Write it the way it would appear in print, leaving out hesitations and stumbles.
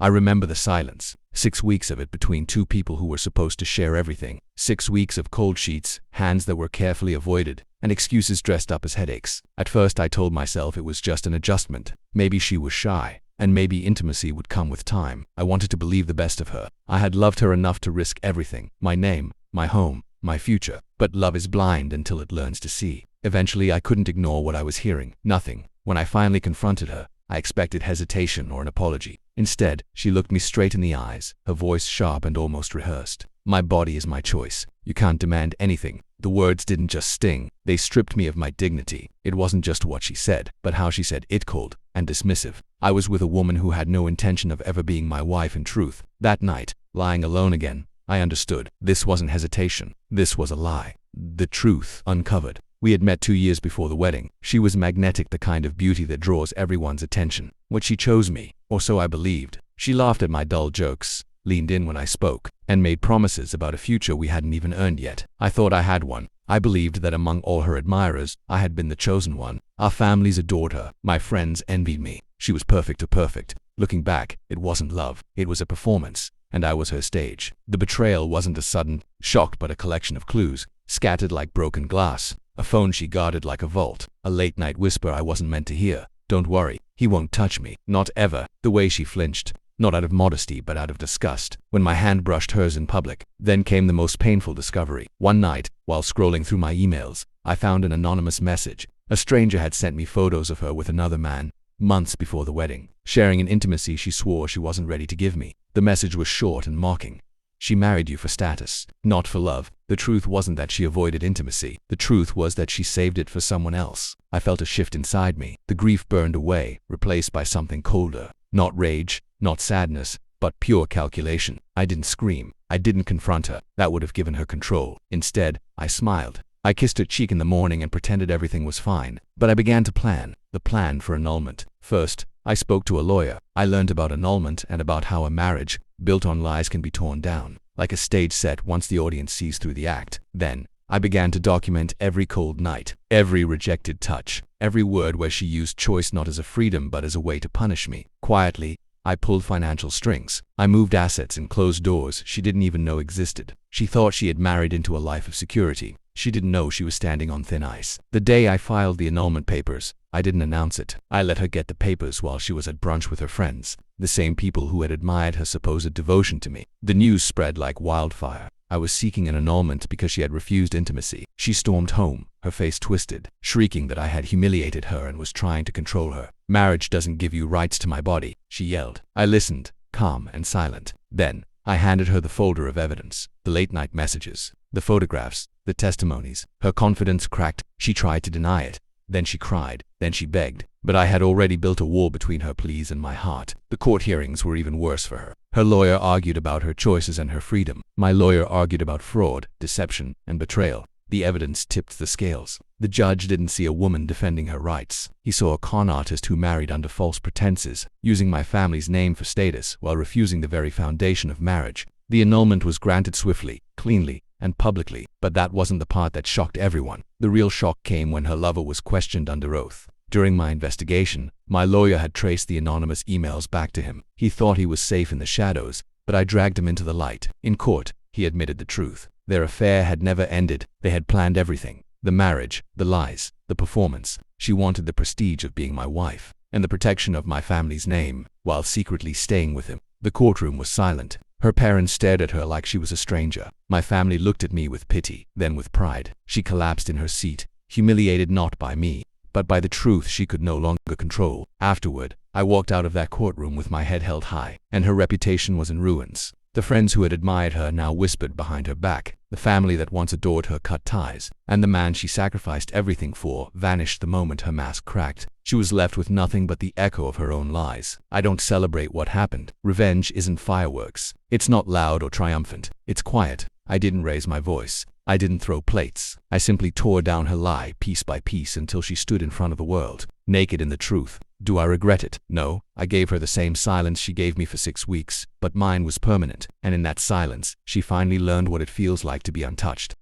I remember the silence. 6 weeks of it between two people who were supposed to share everything. 6 weeks of cold sheets, hands that were carefully avoided, and excuses dressed up as headaches. At first I told myself it was just an adjustment. Maybe she was shy, and maybe intimacy would come with time. I wanted to believe the best of her. I had loved her enough to risk everything. My name, my home, my future. But love is blind until it learns to see. Eventually I couldn't ignore what I was hearing. Nothing. When I finally confronted her, I expected hesitation or an apology. Instead, she looked me straight in the eyes, her voice sharp and almost rehearsed. My body is my choice. You can't demand anything. The words didn't just sting, they stripped me of my dignity. It wasn't just what she said, but how she said it, cold and dismissive. I was with a woman who had no intention of ever being my wife in truth. That night, lying alone again, I understood. This wasn't hesitation. This was a lie. The truth uncovered. We had met 2 years before the wedding. She was magnetic, the kind of beauty that draws everyone's attention. But she chose me, or so I believed. She laughed at my dull jokes, leaned in when I spoke, and made promises about a future we hadn't even earned yet. I thought I had one. I believed that among all her admirers, I had been the chosen one. Our families adored her. My friends envied me. She was perfect to perfect. Looking back, it wasn't love. It was a performance, and I was her stage. The betrayal wasn't a sudden shock, but a collection of clues, scattered like broken glass. A phone she guarded like a vault. A late-night whisper I wasn't meant to hear. Don't worry, he won't touch me. Not ever. The way she flinched. Not out of modesty, but out of disgust, when my hand brushed hers in public. Then came the most painful discovery. One night, while scrolling through my emails, I found an anonymous message. A stranger had sent me photos of her with another man, months before the wedding, sharing an intimacy she swore she wasn't ready to give me. The message was short and mocking. She married you for status, not for love. The truth wasn't that she avoided intimacy. The truth was that she saved it for someone else. I felt a shift inside me. The grief burned away, replaced by something colder. Not rage, not sadness, but pure calculation. I didn't scream. I didn't confront her. That would have given her control. Instead, I smiled. I kissed her cheek in the morning and pretended everything was fine. But I began to plan. The plan for annulment. First, I spoke to a lawyer. I learned about annulment and about how a marriage built on lies can be torn down, like a stage set once the audience sees through the act. Then, I began to document every cold night, every rejected touch, every word where she used choice not as a freedom but as a way to punish me. Quietly, I pulled financial strings. I moved assets and closed doors she didn't even know existed. She thought she had married into a life of security. She didn't know she was standing on thin ice. The day I filed the annulment papers, I didn't announce it. I let her get the papers while she was at brunch with her friends, the same people who had admired her supposed devotion to me. The news spread like wildfire. I was seeking an annulment because she had refused intimacy. She stormed home, her face twisted, shrieking that I had humiliated her and was trying to control her. Marriage doesn't give you rights to my body, she yelled. I listened, calm and silent. Then, I handed her the folder of evidence, the late-night messages, the photographs, the testimonies. Her confidence cracked. She tried to deny it. Then she cried. Then she begged. But I had already built a wall between her pleas and my heart. The court hearings were even worse for her. Her lawyer argued about her choices and her freedom. My lawyer argued about fraud, deception, and betrayal. The evidence tipped the scales. The judge didn't see a woman defending her rights. He saw a con artist who married under false pretenses, using my family's name for status while refusing the very foundation of marriage. The annulment was granted swiftly, cleanly, and publicly. But that wasn't the part that shocked everyone. The real shock came when her lover was questioned under oath. During my investigation, my lawyer had traced the anonymous emails back to him. He thought he was safe in the shadows, but I dragged him into the light. In court, he admitted the truth. Their affair had never ended. They had planned everything. The marriage, the lies, the performance. She wanted the prestige of being my wife, and the protection of my family's name, while secretly staying with him. The courtroom was silent. Her parents stared at her like she was a stranger. My family looked at me with pity, then with pride. She collapsed in her seat, humiliated not by me, but by the truth she could no longer control. Afterward, I walked out of that courtroom with my head held high, and her reputation was in ruins. The friends who had admired her now whispered behind her back. The family that once adored her cut ties, and the man she sacrificed everything for vanished the moment her mask cracked. She was left with nothing but the echo of her own lies. I don't celebrate what happened. Revenge isn't fireworks. It's not loud or triumphant. It's quiet. I didn't raise my voice. I didn't throw plates. I simply tore down her lie piece by piece until she stood in front of the world, naked in the truth. Do I regret it? No. I gave her the same silence she gave me for 6 weeks, but mine was permanent, and in that silence, she finally learned what it feels like to be untouched.